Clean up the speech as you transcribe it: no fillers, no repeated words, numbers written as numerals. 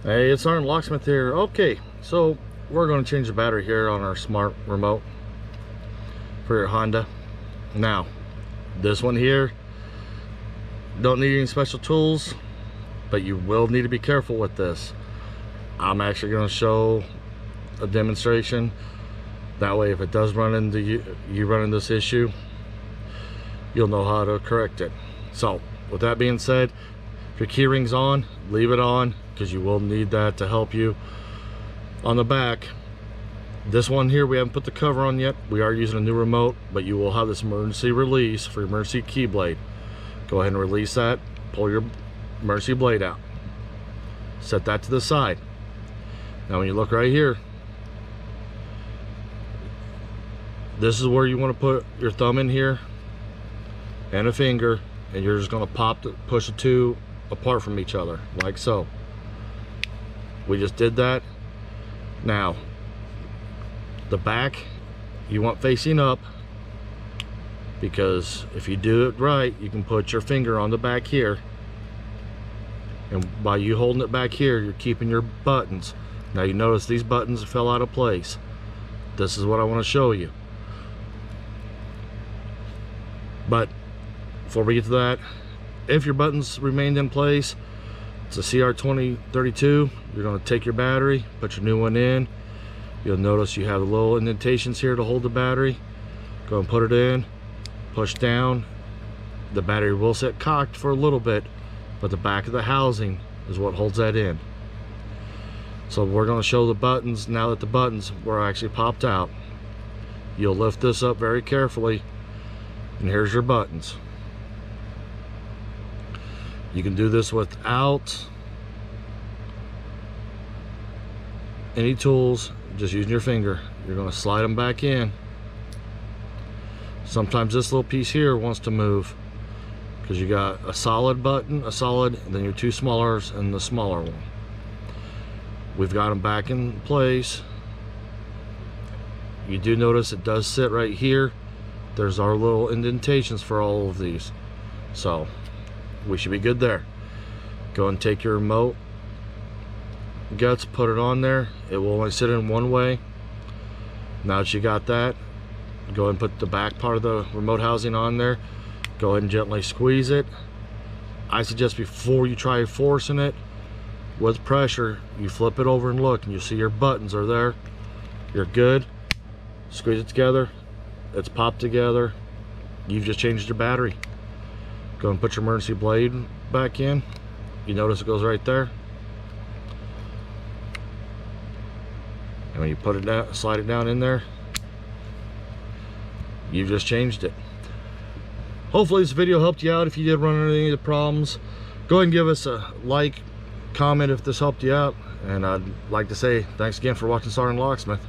Hey, it's Locksmith here. Okay, so we're going to change the battery here on our smart remote for your Honda. Now, this one here, don't need any special tools, but you will need to be careful with this. I'm actually going to show a demonstration. That way, if it does run into you run into this issue, you'll know how to correct it. So, with that being said, if your key ring's on, leave it on, because you will need that to help you. On the back, this one here, we haven't put the cover on yet. We are using a new remote, but you will have this emergency release for your emergency key blade. Go ahead and release that, pull your emergency blade out, set that to the side. Now when you look right here, this is where you want to put your thumb in here and a finger, and you're just going to push the two apart from each other like so. We just did that. Now the back you want facing up, because if you do it right, you can put your finger on the back here, and by you holding it back here, you're keeping your buttons. Now you notice these buttons fell out of place. This is what I want to show you. But before we get to that, if your buttons remained in place, it's a CR2032. You're going to take your battery, put your new one in. You'll notice you have the little indentations here to hold the battery. Go and put it in, push down. The battery will sit cocked for a little bit, but the back of the housing is what holds that in. So we're going to show the buttons now that the buttons were actually popped out. You'll lift this up very carefully, and here's your buttons. You can do this without any tools, just using your finger. You're going to slide them back in. Sometimes this little piece here wants to move, because you got a solid button, and then your two smallers and the smaller one. We've got them back in place. You do notice it does sit right here. There's our little indentations for all of these, so we should be good there. Go and take your remote guts, put it on there. It will only sit in one way. Now that you got that, go and put the back part of the remote housing on there. Go ahead and gently squeeze it. I suggest before you try forcing it with pressure, you flip it over and look, and you see your buttons are there. You're good. Squeeze it together. It's popped together. You've just changed your battery. Go and put your emergency blade back in. You notice it goes right there. And when you put it down, slide it down in there, you've just changed it. Hopefully this video helped you out. If you did run into any of the problems, go ahead and give us a like, comment if this helped you out. And I'd like to say thanks again for watching SgtLocksmith.